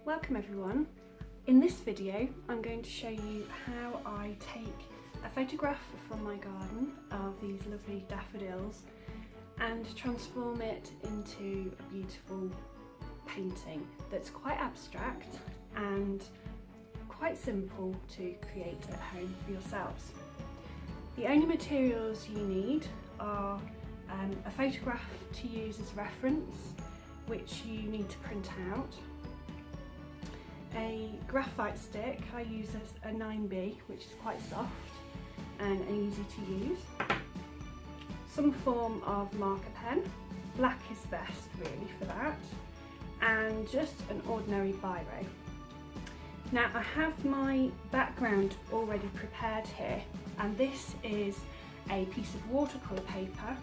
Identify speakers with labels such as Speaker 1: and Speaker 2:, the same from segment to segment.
Speaker 1: Welcome everyone. In this video I'm going to show you how I take a photograph from my garden of these lovely daffodils and transform it into a beautiful painting that's quite abstract and quite simple to create at home for yourselves. The only materials you need are a photograph to use as reference, which you need to print out, a graphite stick. I use a 9B, which is quite soft and easy to use, some form of marker pen, black is best really for that, and just an ordinary biro. Now I have my background already prepared here, and this is a piece of watercolour paper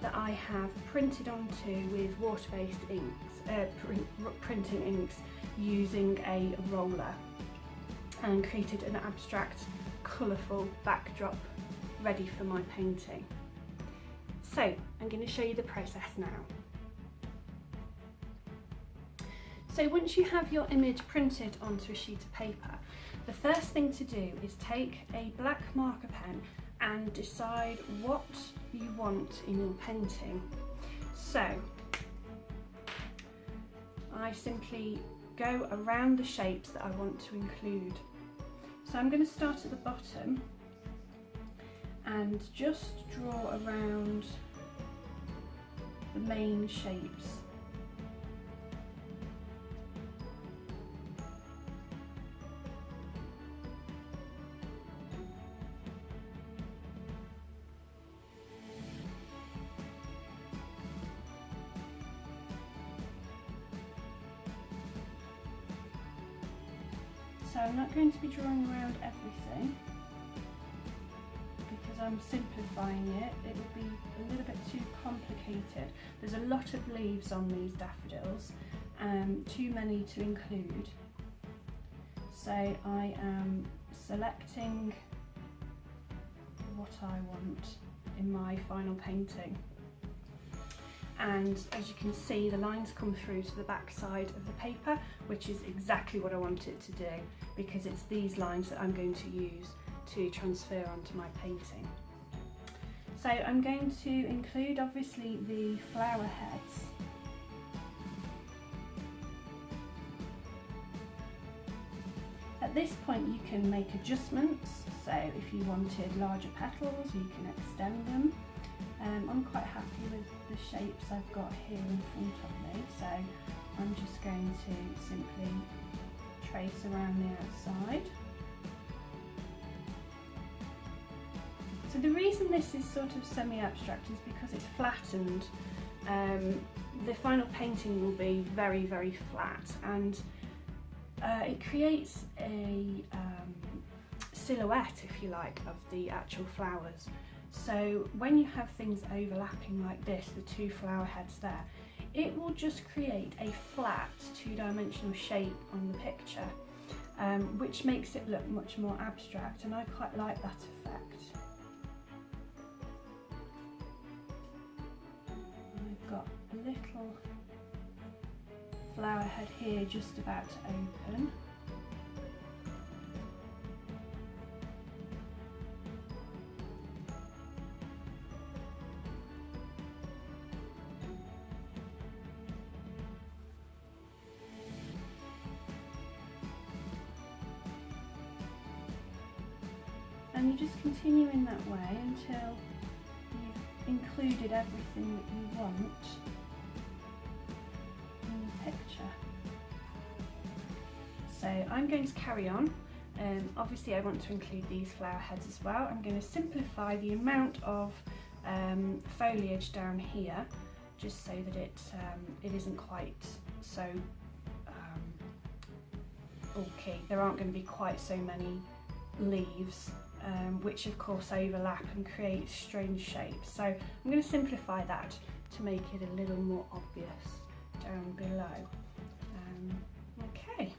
Speaker 1: that I have printed onto with water-based inks, printing inks using a roller, and created an abstract, colourful backdrop ready for my painting. So I'm going to show you the process now. So once you have your image printed onto a sheet of paper, the first thing to do is take a black marker pen and decide what you want in your painting. So I simply go around the shapes that I want to include. So I'm going to start at the bottom and just draw around the main shapes. So I'm not going to be drawing around everything because I'm simplifying it. It would be a little bit too complicated. There's a lot of leaves on these daffodils, too many to include. So I am selecting what I want in my final painting. And as you can see, the lines come through to the back side of the paper, which is exactly what I want it to do, because it's these lines that I'm going to use to transfer onto my painting. So I'm going to include obviously the flower heads. At this point you can make adjustments, so if you wanted larger petals you can extend them. I'm quite happy with the shapes I've got here in front of me, so I'm just going to simply trace around the outside. So the reason this is sort of semi-abstract is because it's flattened. The final painting will be very, very flat, and it creates a silhouette, if you like, of the actual flowers. So when you have things overlapping like this, the two flower heads there, it will just create a flat two-dimensional shape on the picture, which makes it look much more abstract, and I quite like that effect. I've got a little flower head here just about to open. And you just continue in that way until you've included everything that you want in the picture. So I'm going to carry on. Obviously I want to include these flower heads as well. I'm going to simplify the amount of foliage down here, just so that it isn't quite so bulky. There aren't going to be quite so many leaves, which of course overlap and create strange shapes. So I'm going to simplify that to make it a little more obvious down below. Okay.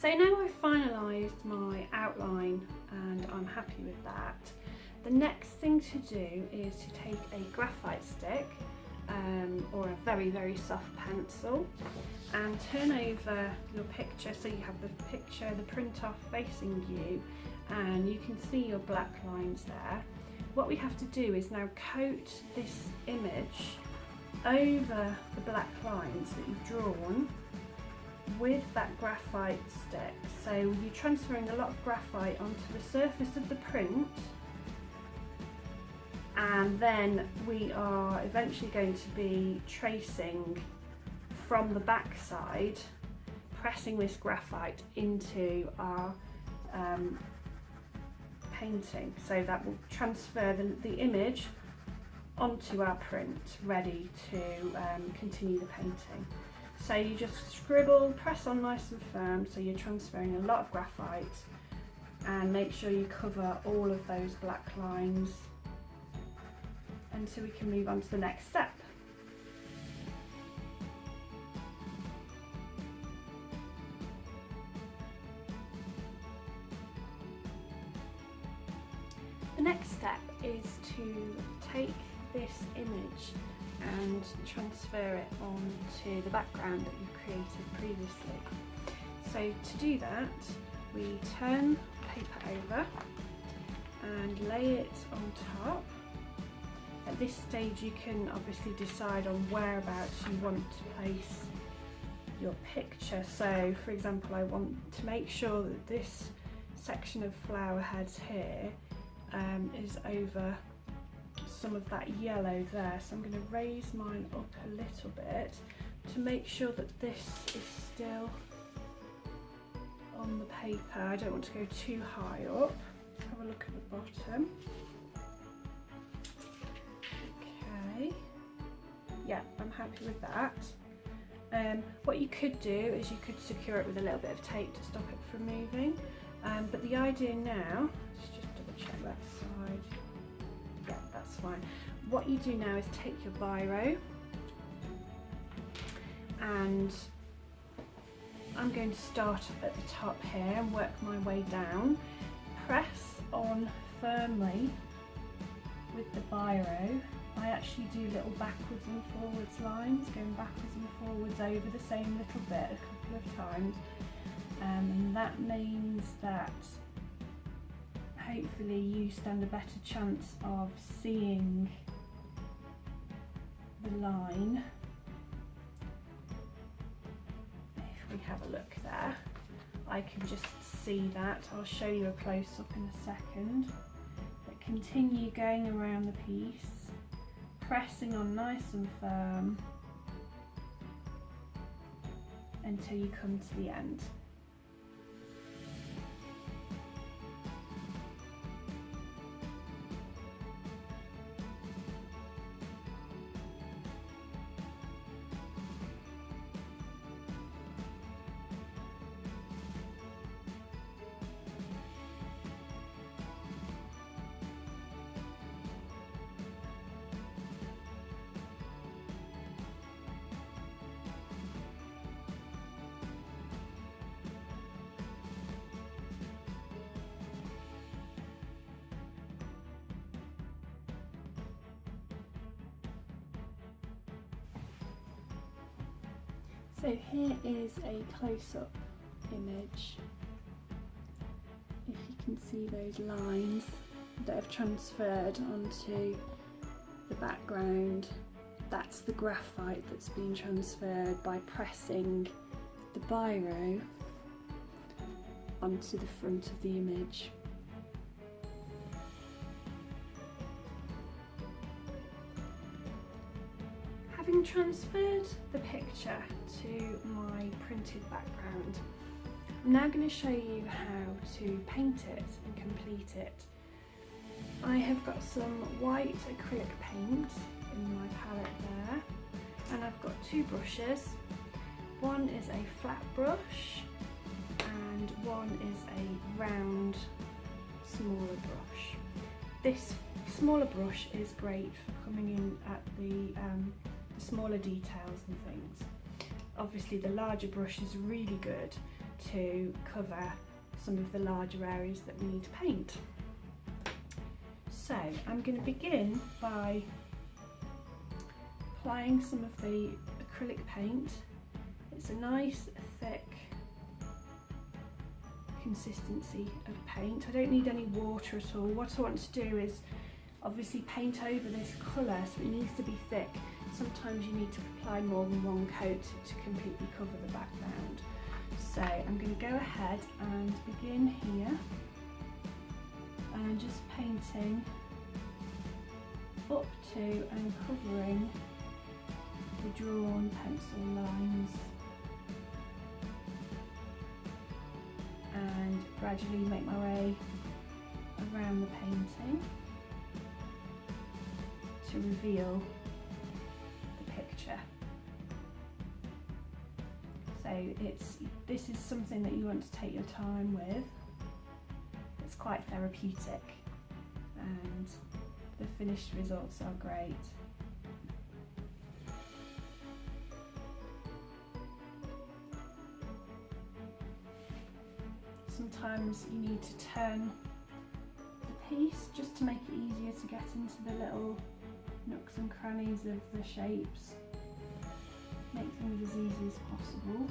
Speaker 1: So now I've finalised my outline and I'm happy with that. The next thing to do is to take a graphite stick or a very, very soft pencil and turn over your picture so you have the picture, the print off facing you, and you can see your black lines there. What we have to do is now coat this image over the black lines that you've drawn with that graphite stick. So you're transferring a lot of graphite onto the surface of the print, and then we are eventually going to be tracing from the back side, pressing this graphite into our painting, so that will transfer the image onto our print, ready to continue the painting. So you just scribble, press on nice and firm, so you're transferring a lot of graphite, and make sure you cover all of those black lines until we can move on to the next step. The next step is to take this image and transfer it onto the background that you created previously. So to do that, we turn the paper over and lay it on top. At this stage you can obviously decide on whereabouts you want to place your picture. So for example, I want to make sure that this section of flower heads here is over some of that yellow there, so I'm going to raise mine up a little bit to make sure that this is still on the paper. I don't want to go too high up. Let's have a look at the bottom. Okay, yeah, I'm happy with that. What you could do is you could secure it with a little bit of tape to stop it from moving, but the idea now, let's just double check that side. Yeah, that's fine. What you do now is take your biro, and I'm going to start at the top here and work my way down. Press on firmly with the biro. I actually do little backwards and forwards lines, going backwards and forwards over the same little bit a couple of times, and that means that hopefully you stand a better chance of seeing the line. If we have a look there, I can just see that. I'll show you a close-up in a second. But continue going around the piece, pressing on nice and firm until you come to the end. So here is a close-up image. If you can see those lines that have transferred onto the background, that's the graphite that's been transferred by pressing the biro onto the front of the image. Having transferred the picture to my printed background, I'm now going to show you how to paint it and complete it. I have got some white acrylic paint in my palette there, and I've got two brushes. One is a flat brush and one is a round, smaller brush. This smaller brush is great for coming in at the smaller details and things. Obviously the larger brush is really good to cover some of the larger areas that we need to paint. So I'm going to begin by applying some of the acrylic paint. It's a nice thick consistency of paint. I don't need any water at all. What I want to do is obviously paint over this colour, so it needs to be thick. Sometimes you need to apply more than one coat to completely cover the background. So I'm going to go ahead and begin here and just painting up to and covering the drawn pencil lines, and gradually make my way around the painting to reveal the picture. So this is something that you want to take your time with. It's quite therapeutic and the finished results are great. Sometimes you need to turn the piece just to make it easier to get into the little nooks and crannies of the shapes. Make things as easy as possible.